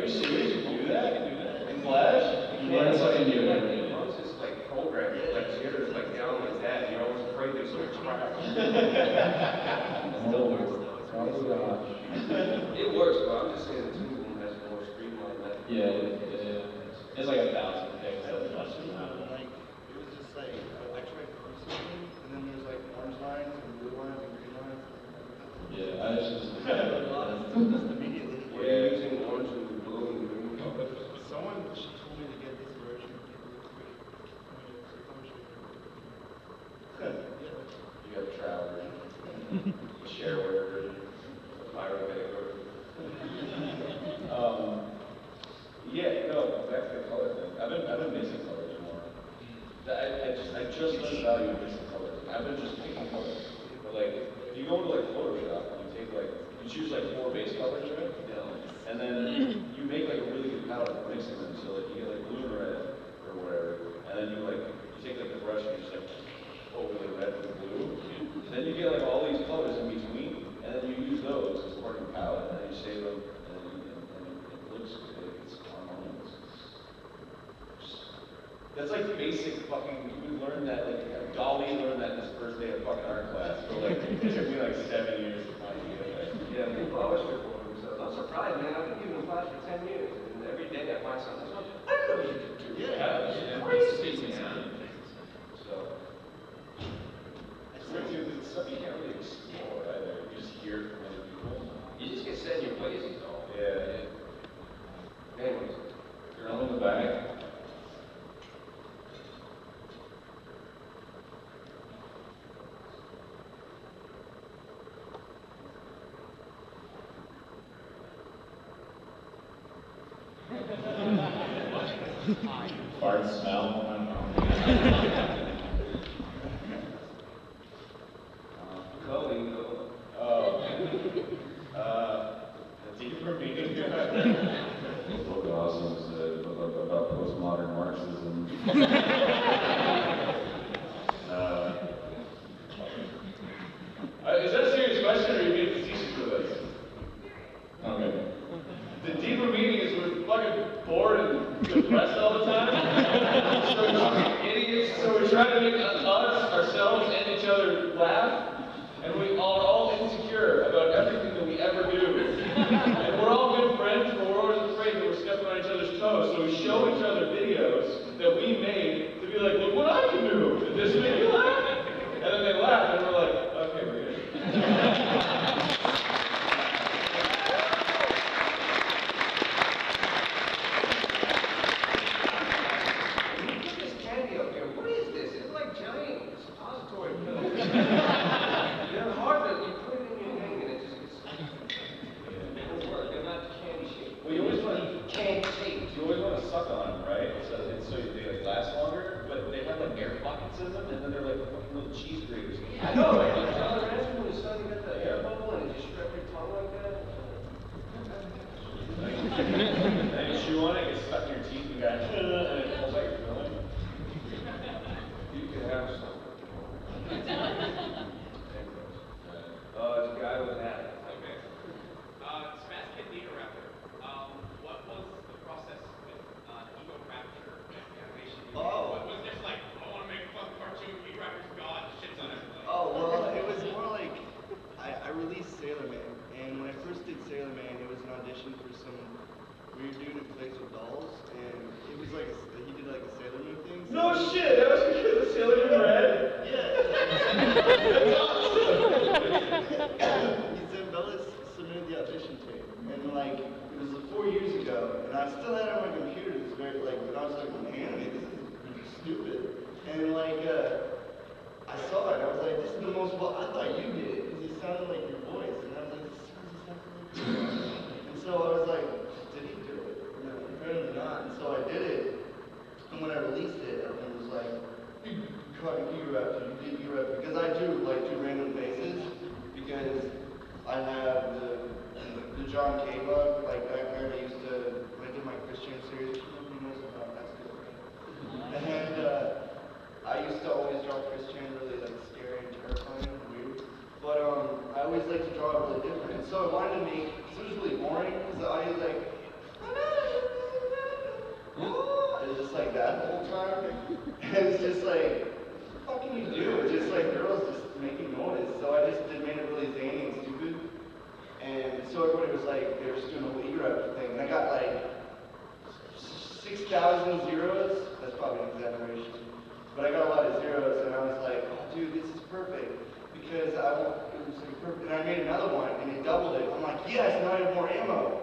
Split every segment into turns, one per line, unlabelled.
Are you serious? You can do that? In Flash? You learn something new.
Once it's like programmed, like jitters like down like that, and you're always afraid there's gonna crash.
Still works though.
It works, but I'm just saying the two of them has more streamlined method.
Yeah. It's like 1,000 things that
Like, it was just like, I tried something, and then there's like orange lines and blue lines and green lines.
Yeah, I just
Immediately.
We're using orange and blue and green.
Someone told me to get this version.
You have a trial version, shareware version, pyrogenic version.
Yeah, no, back to the color thing. I've been mixing colors more. I just learned the value of mixing colors. I've been just picking colors. But like, if you go into like Photoshop, you take like, you choose like 4 base colors, right? Yeah. And then you make like a really good palette for mixing them. So like you get like blue and red or whatever. And then you take like the brush and you just like over the red with the blue. And then you get like all these colors in between. And then you use those as part of your palette. And then you save them. And it looks good. It's harmonious. That's like basic fucking, you would learn that, like Dolly learned that in his first day of fucking art class. So like, it took me like 7 years to find it.
Yeah, people always report themselves. I'm surprised, man. I've been using Flash for 10 years, and every day I find something. I didn't know you could do that.
Yeah,
Crazy.
So, it's stuff you can't really explore either. You just hear it from other people.
You just get set in your ways, is all.
Yeah.
Anyways,
Girl in the back. Fart smell. I don't know. The deeper meaning. Book awesome is about postmodern Marxism. Is that a serious question, or are you being facetious with us? Okay. The deeper meaning is we're fucking bored and depressed all the time. So we're idiots. So we're trying to make us, ourselves, and each other laugh. And we are all insecure about everything that we ever do. And we're all good friends, but we're always afraid that we're stepping on each other's toes. So we show each other videos that we made to be like, look what I can do. Did this make you laugh? And then they laugh, and we're like, okay, we're good.
They're hard to, you put it in your thing and it just gets, it won't work. They're not candy shaped.
Well, you always want to,
candy shaped.
you always want to suck on them, right? So they like last longer, but they have like air pockets in them, and then they're like fucking little cheese graters.
I know, right? Like John Ransom when his son got the air bubble and it just struck your tongue like that.
And you chew on it, it gets stuck in your teeth, and you got, and it pulls out your filling.
You can have some. It's a guy with an hat.
Okay. Spazkid and Egoraptor. What was the process with Egoraptor animation?
Oh.
Was it just like, I want to make a fun cartoon, Egoraptor's God, shits on everything?
Oh, well, it was more like, I released Sailor Man, and when I first did Sailor Man, it was an audition for some weird dude who plays with dolls, and it was like, he did like a Sailor Moon thing. So
No shit, that was because of Sailor Moon Red?
Yeah. He said Bella submitted the audition tape, and like, it was 4 years ago, and I still had it on my computer, this very, like, when I was like, man, this is stupid, and like, I saw it, I was like, this is the most, well, I thought you did it, because it sounded like your voice, and I was like, this sounds exactly like you. And so I was like, did he do it? No, apparently not, and so I did it, and when I released it, everyone was like, you caught Egoraptor, you did Egoraptor, because I do like 2 random faces, because I have the John K. bug, like back there, I used to, when I did my Christian series, nobody knows about that still, right? And I used to always draw Christian really like scary and terrifying and weird, but I always like to draw it really different, and so I wanted to make, so it was really boring, because the audience like, oh no, the time. And it's just like, what can you do? It's just like girls just making noise. So I just made it really zany and stupid. And so everybody was like, they were just doing the whole Egoraptor thing. And I got like 6,000 zeros. That's probably an exaggeration. But I got a lot of zeros, and I was like, oh dude, this is perfect. Because it was like perfect. And I made another one, and it doubled it. I'm like, yes, now I have more ammo.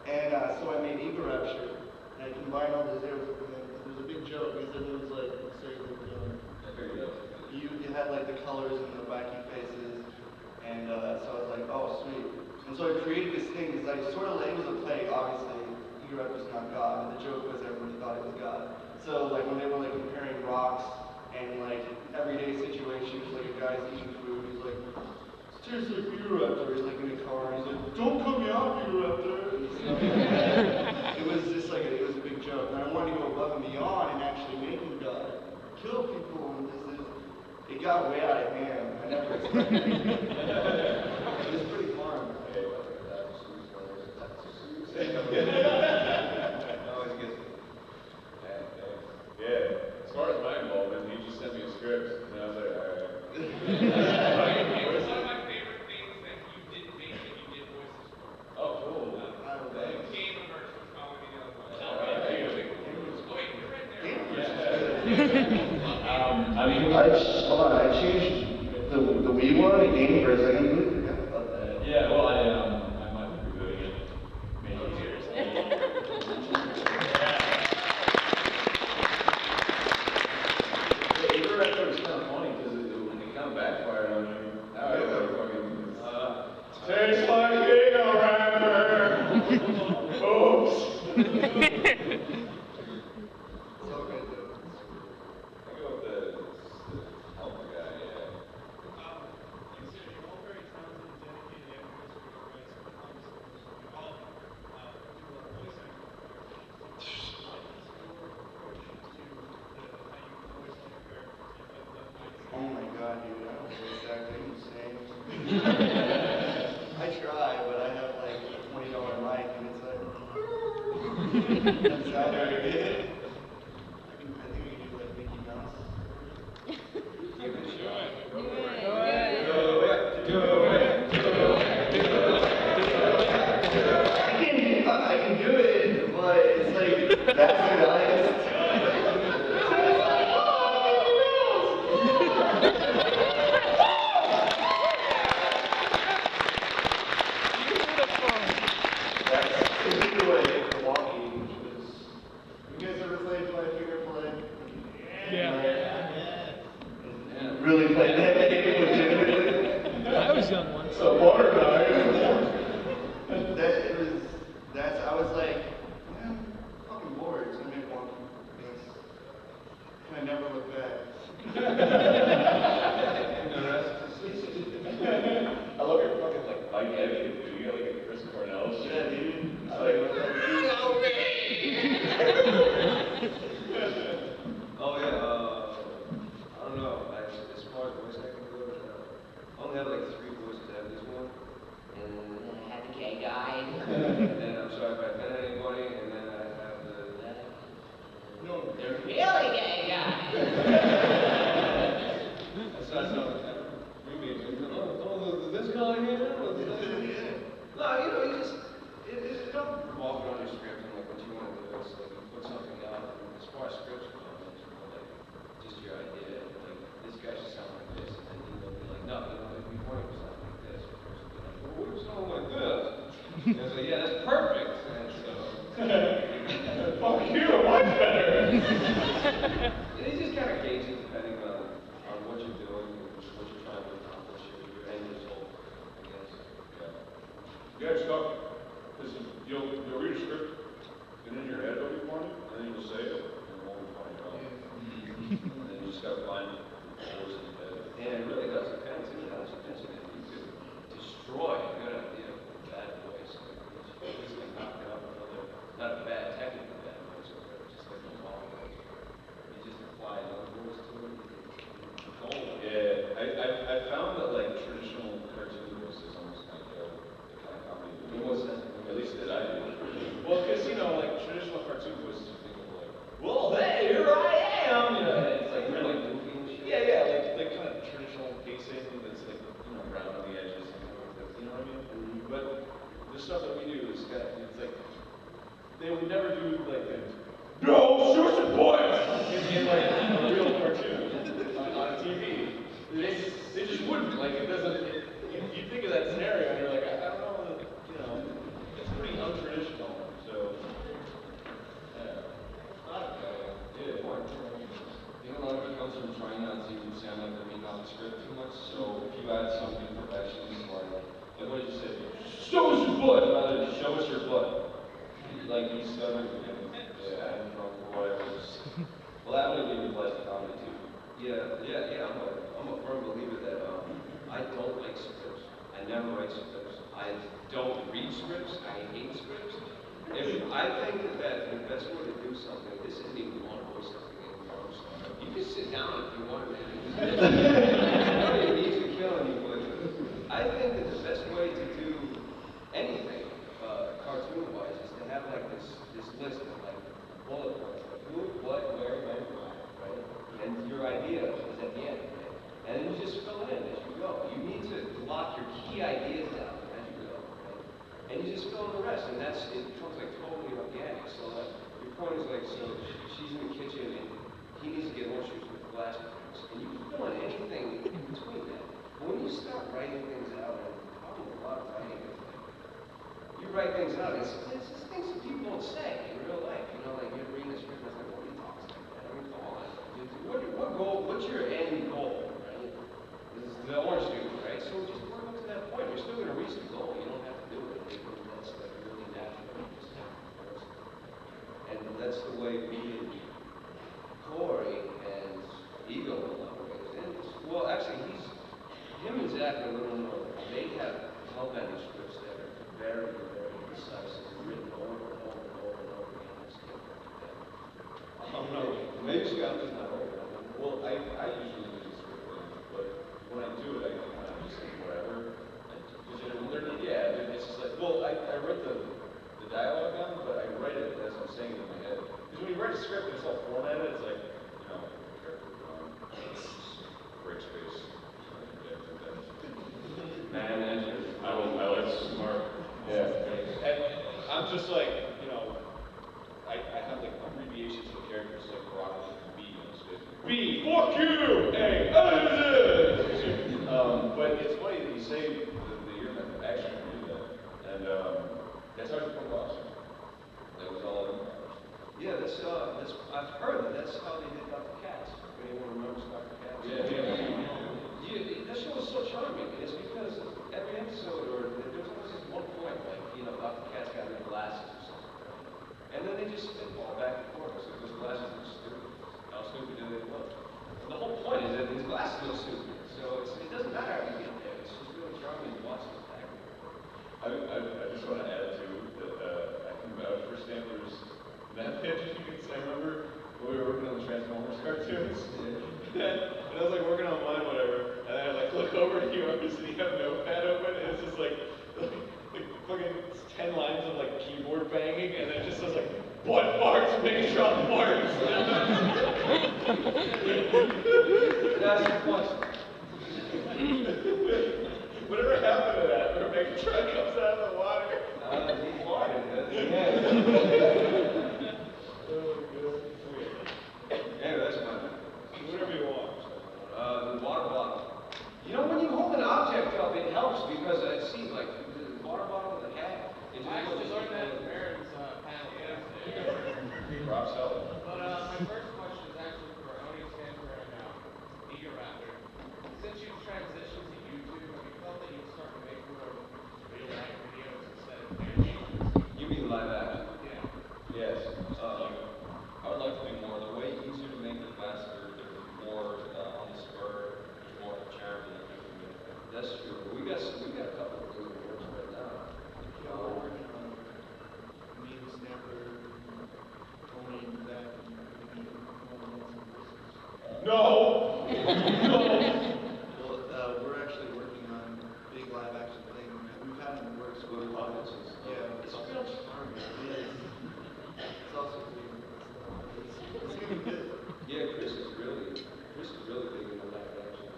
And so I made Egoraptor. And I combined all the zeros. And it was a big joke, because it was like, say that you had like the colors and the wacky faces. And so I was like, oh, sweet. And so I created this thing, because I sort of, it was a play, obviously. Egoraptor's not God, but the joke was everybody thought it was God. So like when they were like comparing rocks and like everyday situations, like a guy's eating food, he's like, it tastes like Egoraptor. He's like in a car, he's like, don't cut me off, Egoraptor. It was just like, it was a big joke. And I wanted to go above and beyond and actually make him God. Kill people, and it got way out of hand. I never expected it. It was pretty fun.
Yeah, as far as my involvement, he just sent me a script, and I was like, alright.
It was one of my favorite things that you didn't make that you did voices for.
Oh, cool. Thanks.
Game of Verse was probably the other one. Wait, you're right there.
I mean,
Hold on, I changed the Wii one to Game Verse. I completely forgot about that.
yeah, well, I might be reviewing it. Many years. The Egoraptor was kind of funny because it kind of backfired on me. Now I fucking tastes like Egoraptor. Oops.
It's all good though.
I go with the help guy, yeah.
Consider you're all very talented and dedicated actors for your rights, but obviously, all of you, do a voice acting. What is your approach to how you voice your characters?
Oh my god, dude, I don't voice acting insane. I try, but I have like a $20 mic and it's like doesn't sound very good. I think we can do like Mickey Mouse.
Give it a shot.
I can do it, but it's like that's the honest. Really played that game legitimately?
I was young once.
So water guy.
I was like, man, I'm fucking bored, so I made one. And I never looked back.
I love your fucking like bike etiquette, dude. You got like a Chris Cornell shit.
Yeah, dude.
I like you know me.
Oh yeah, I don't know. As far as voice acting goes, I only have like 3 voices. I have this one, and
I have a gay guy.
then I'm sorry if I offend anybody, and then I have the.
No,
The really gay guy.
That's not this guy here. No, you know, you just it don't revolve around your script and like what you want to do. It's like you put something out. And as far as scripts go, it's more like just your idea. Like this guy should sound like this, and then you'll be like, no, you know, like we want him to sound like this. The person will be like, well, what if it sound like this? And it's like, yeah, that's perfect. And so,
Fuck you, mine's better.
and you just kind of gauge it depending on what you're doing and what you're trying to accomplish, your end result, I guess.
Yeah, it's tough. Because you'll read a script, and in your head it'll be funny, and then you'll say it, and it won't be funny at all. And then you just gotta find the voice in your head.
And it really does depend too, now that you mention it. You could destroy a good idea with a bad voice. You just like knock it up another, not a bad, technically bad voice, but just like a wrong voice. You just apply another voice to it.
Yeah, I found that like traditional cartoon voices almost kind of kill the kind of comedy.
In what sense?
At least that I do. Well, because you know, like traditional cartoon voices, you think of like, well, hey, here I the stuff that we do is kind of, it's like, they would never do like no, shoot your boys! In like a real cartoon on TV. They just wouldn't, like it doesn't, you think of that scenario and you're like, I don't know, you know, it's pretty untraditional, so, yeah.
Yeah, point. I think a lot of it comes from trying not to sound like they're reading off the script too much, so if you add something perfectionist like what did you say? Show us your butt! Rather than show us your butt. Like you stutter and I'm drunk or whatever. Well, that would be applies to comedy too. Yeah. I'm a firm believer that I don't like scripts. I never write scripts. I don't read scripts. I hate scripts. If I think that the best way to do something, this isn't even one voice something anymore. You can sit down if you want, man. It needs to kill you, but I think that the best way to do anything cartoon-wise is to have like this list of like bullet points, like who, what, where, when, why, right? And your idea is at the end, right? And then you just fill it in as you go. You need to lock your key ideas down as you go, right? And you just fill in the rest, and it becomes like totally organic. So like your point is like, so she's in the kitchen and he needs to get more shoes with glass bricks, and you can fill in anything in between that. But when you start writing things out, and the problem with a lot of writing is like, you write things out, it's just things that people don't say in real life. You know, like you're reading a script and it's like, nobody talks like that. I mean, come on. What goal, what's your end goal, right? This is the orange juice, right? So just work up to that point. You're still going to reach the goal. You don't have to do it. That's like really natural. Just happens. And that's the way me and Corey and Ego collaborate. And well, actually, him and Zach are a little more, they have hell-bending scripts that are very, very precise and written over and over and over and over again. I still don't know. Maybe Scott is not over.
Well, I usually do script things, but when I do it, I kind of just say whatever. It's just like, well, I write the dialogue down, but I write it as I'm saying it in my head. Because when you write a script and it's all formatted, it's like, you know, break space.
Man,
I like smart. Yeah. And I'm just like, you know, I have like abbreviations for characters like Egoraptor and B, you know, so B, fuck you! A, but it's funny that you say the ear method actually can do that. And that's how you come across. That was all I knew.
yeah, that's I've heard that's how they did Dr. Katz. Anyone remembers Dr. Katz?
Yeah.
That show was so charming. It's because every episode, or there's always this one point, like, you know, Dr. Katz got new glasses or something, right? And then they just spitball back and forth. So those glasses look stupid. How stupid do they look? And the whole point is that these glasses look stupid. So it doesn't matter how you get there. It's just really charming to watch this back.
I just want to add to that I can vouch for Stamper's method. I remember when we were working on the Transformers cartoons, and I was like working on mine, whatever, and then I like look over to you, and you have Notepad open, and it's just like fucking 10 lines of like keyboard banging, and then it just says like, butt farts, Megatron farts.
That's the question.
Whatever happened to that, where Megatron comes out of the water?
He farted,
Yeah.
Anyway, that's fine.
Whatever you want.
The water bottle. You know, when you hold an object up, it helps because it seems like the water bottle with a hat. It just
I actually
goes-
learned that in Marin's panel yesterday.
Rob Seller.
But my first question is actually for Oney, Stanford, and Egoraptor. Since you've transitioned to YouTube, have you felt that you'd start to make more real-life videos instead of animations?
You mean live action?
Yeah.
Yes.
I would like to do more. The way easier to make it faster, there's more on the spur, there's more charity that you can make. That's true. We got a couple of things in the works right now.
Y'all are working on me and Stanford, Oney and that,
No!
Well, we're actually working on a big live action thing. We've had in the works for a while. Yeah,
It's real charming.
it is. It's also it's gonna be good.
Yeah, Chris is really big in the live action.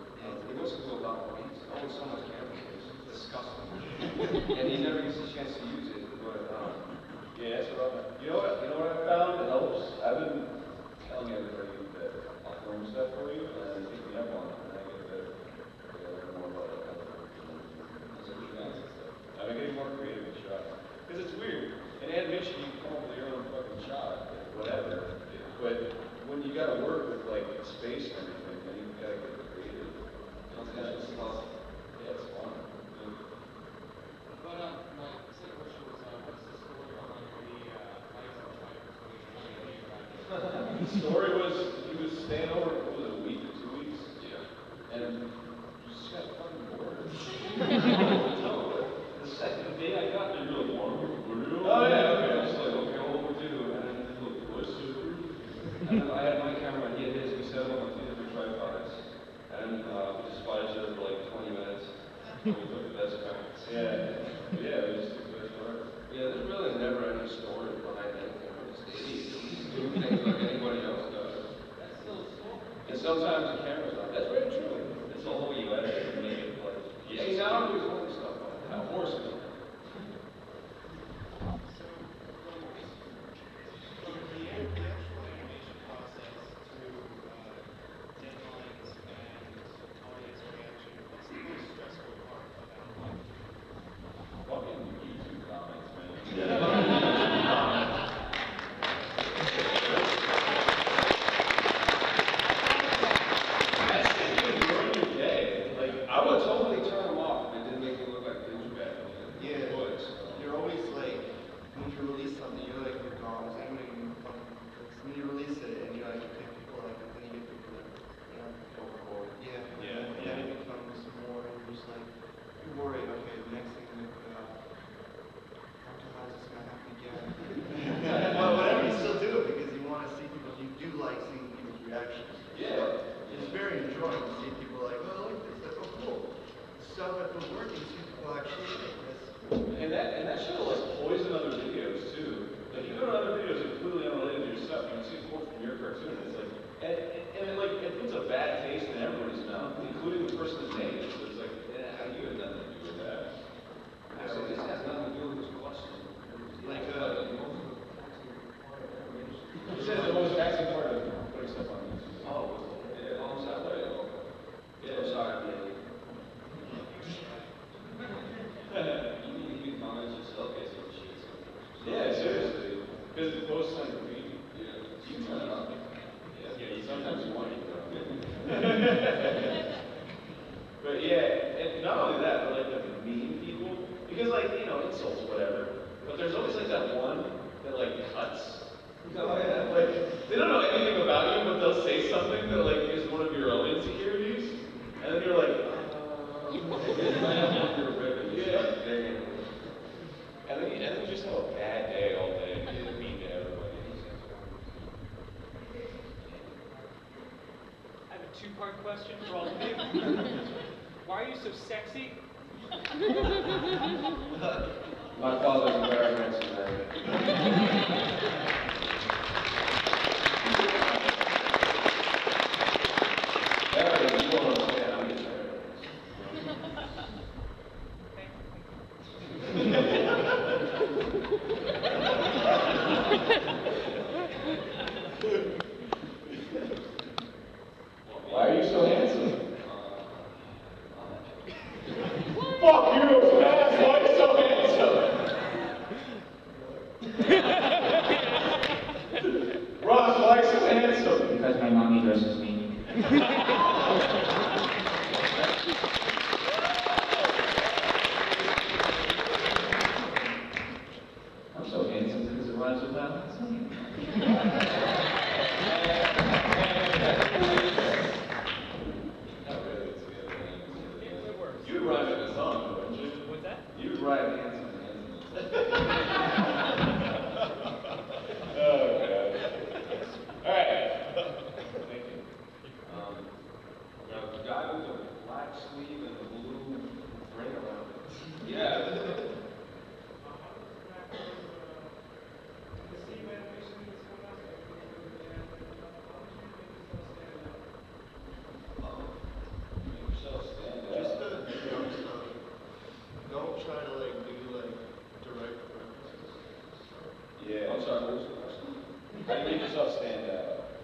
He wants to do a lot more. He's always so much camera space. disgusting. And he never gets a chance to use it, but,
Yeah, that's what I'm, you know what I found? It helps. I've been telling everybody that I'll film stuff for you, and pick me up on it, and I get to learn more about it. I've been getting more creative with shots. Because it's weird. In animation, you can come up with your own fucking shot, whatever. But when you gotta work with like space and everything, then you gotta get creative. It's fun. Yeah, it's fun.
But my second question was, what's the story behind the
The story was he was staying over for a week or 2 weeks. Yeah. And he just got fucking bored. The second day I got there, you're like, oh yeah, okay. I was like, okay, what we do? And then he looked, what's super? And then I had my camera and he had his. We set up on 2 different tripods. And we just fought each other for like 20 minutes. And we took the best parts. Yeah. Yeah, we just took the best parts.
yeah, there's really never any story behind anything. We're just idiots. We just do things like anybody else does.
That's still a story.
And sometimes the camera's on. That's very true. It's the whole you edit and make it like,
See, now I'm doing other stuff on it.
how horses.
From the actual animation process to deadlines and audience reaction, what's the most stressful part about it?
Fucking YouTube comments, man. That's thinking during your day. Like,
I would totally turn them off if it didn't make me look like douchebag.
Yeah.
It would.
You're always like, when you release something, you're like, you're gone. Is anybody gonna come? When you release it and you like, okay, people like it, then you get people that, you know, overboard. Yeah.
Yeah,
And then it becomes more, and you're just like, you're worried, okay, the next thing I'm gonna put out, how is this gonna happen again? Well, whatever, you still do it because you want to see people, you do like seeing people's reactions.
Yeah.
It's very enjoying to see people like, oh, I like this, like, oh, cool. Stuff that was working, see people actually like this.
And that should like poison other videos too. Like you go to other videos completely unrelated to your stuff, you can see more from your cartoon. It's like, and it like it puts a bad taste in everybody's mouth, including the person that made it. So it's like, yeah, you had nothing to do with that.
Actually, this has nothing to do with this question.
Like,
He says the most taxing part of putting stuff on YouTube.
Oh,
Yeah,
I'm sorry.
Yeah,
I'm sorry, man. You can comment yourself, get some shit.
Yeah, seriously. Because the posts on your feed,
Yeah.
you can turn it on. Yeah, you sometimes you want it. But yeah, and not only that, but like the mean people, because like, you know, insults, whatever. But there's always like that one that like cuts.
Oh, yeah.
Like, they don't know anything about you, but they'll say something that like is one of your own insecurities. And then you're like, yeah. And then you just have a bad day all day. You're mean to everybody.
I have a two-part question for all of you. Why are you so sexy?
My father's a very handsome man.
Everybody, you don't understand. I'm getting tired. Why are you so handsome? Fuck you, man! Why are you so handsome? Ross, why are you so handsome?
Because my mommy dresses me. I'm so handsome because it rhymes with Valentine's.
Not really, it's the other thing.
It works.
You'd write it in a song, wouldn't you?
What's that?
You'd write handsome. Oh, God. All right. Thank you.
The guy with the black sleeve and the blue ring around it.
Yeah.
The Steve animation
How do you make yourself stand out?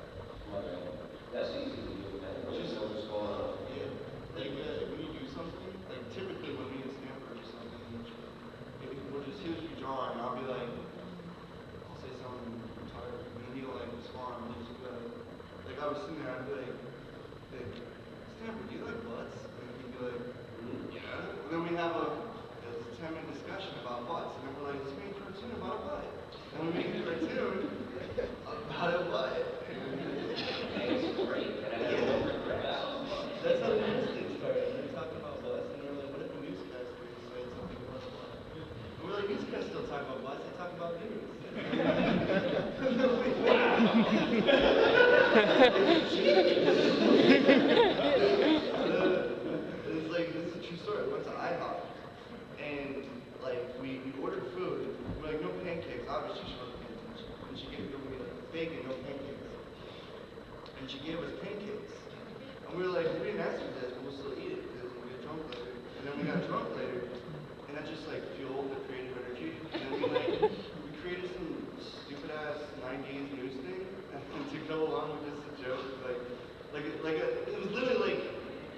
That's easy to do, man. Just know what's going on.
Yeah, like when you do something, like typically when we get Stanford or something, if we'll just he'll be drawing, I'll be like, I'll say something retarded, and then he'll like respond, and he'll just be like I was sitting there, I'd be like, Stanford, do you like butts? And he'd be like, yeah. And then we have a 10-minute discussion about butts, and then we're like, let's make a cartoon about a butt. And we make a cartoon about a butt.
It's great.
That's how the news thing started. They were talking about butts, and they were like, what if the newscasters said something about a butt? And we're like, newscasters don't talk about butts, they talk about news. It's like, this is a true story. We went to IHOP, and like, we ordered food. We're like, no pancakes. Obviously, she wasn't paying attention. And she gave me like bacon, no pancakes. And she gave us pancakes. And we were like, we didn't ask for this, but we'll still eat it because we'll get drunk later. And then we got drunk later, and that just like fueled the creative energy. And then we created some stupid ass 90s news thing to go along with this joke. It was literally like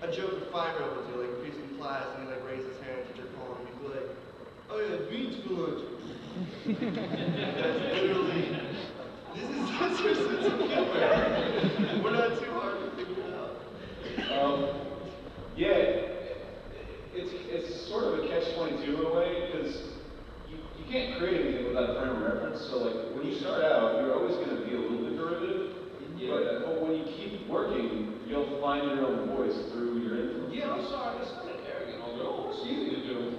a joke a 5-year-old would do, like if he's in class and he like raises his hand, teacher call him, he'd be like, oh yeah, beans for lunch. That's literally, this is such a sense of humor. We're not too hard to figure it out.
Yeah, it's sort of a catch-22 in a way, because you can't create anything without a frame of reference. So like when you start out, you're always going to be a little bit derivative.
Yeah.
But when you keep working, you'll find your own voice through your influence.
Yeah, I'm sorry, that's not arrogant. I'll go, oh, it's easy to do.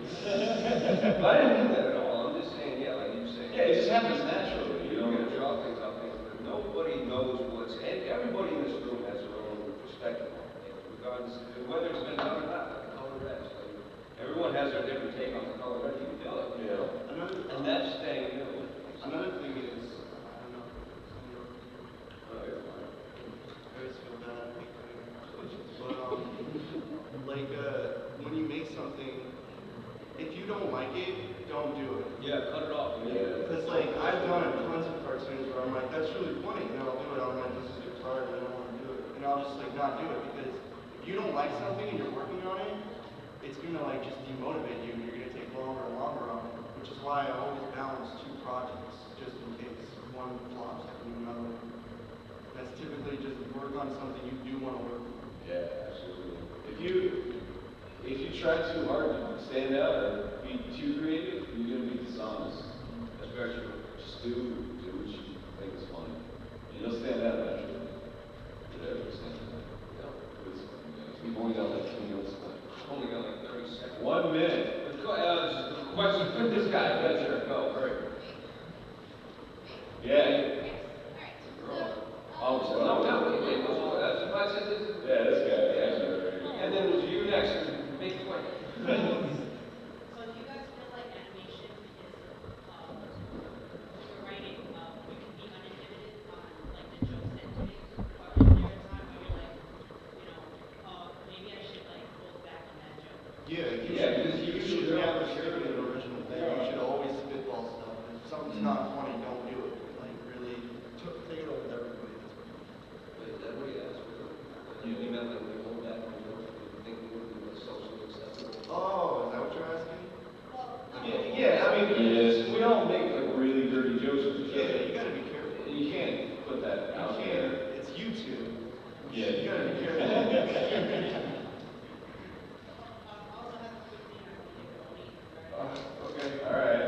But I didn't mean that at all. I'm just saying, yeah, like you say.
Yeah, it just happens naturally, you
You're
know.
going to draw things up, but nobody knows what's, and everybody in this room has their own perspective on it, regardless of whether it's been done or not, like the color red. Like, everyone has their different take on the color red. You can tell it, you know. And that's staying new.
Another thing is, I don't know.
Oh, you're fine.
I always feel bad. But when you make something, if you don't like it, don't do it.
Yeah, cut it off.
Yeah.
Because like I've done tons of cartoons where I'm like, that's really funny, and I'll do it. I'm like, this is retarded, I don't want to do it, and I'll just like not do it because if you don't like something and you're working on it, it's gonna like just demotivate you, and you're gonna take longer and longer on it. Which is why I always balance 2 projects just in case one flops, I can do another one. That's typically just work on something you do want to work on.
Yeah, absolutely. If you try too hard to stand out or be too creative, you're gonna be dishonest.
That's very true.
Just do what you think is funny. And you'll stand out naturally. Whatever stand out. Yeah. It's funny, guys. We've only got like 2 minutes left.
Only got like 30 seconds.
1 minute.
Question for this guy. That's your go. Hurry.
Yeah. Oh,
No, wait. That's if I said this.
Yeah, this guy.
And then it was you next. Make it quick.
So do you guys feel like animation is you're writing, you can be uninhibited on like the jokes that you make? Or is there a time where you're like, maybe I should like hold back on that joke?
Because you should never script an original thing. You should always spitball stuff. If something's not funny, don't do it. Like really, take it over with everybody.
Wait, is that what he asked for? You meant like we hold back on jokes because we think we would be socially acceptable?
Oh, is that what you're asking?
Yeah, I mean, we all make like really dirty jokes with each other.
Yeah, you gotta be careful.
You can't put that out
You
there.
can't. It's YouTube.
Yeah.
You gotta be careful.
Okay, all right.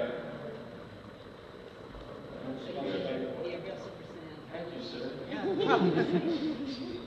Yeah, real super
Thank you, sir.
Yeah.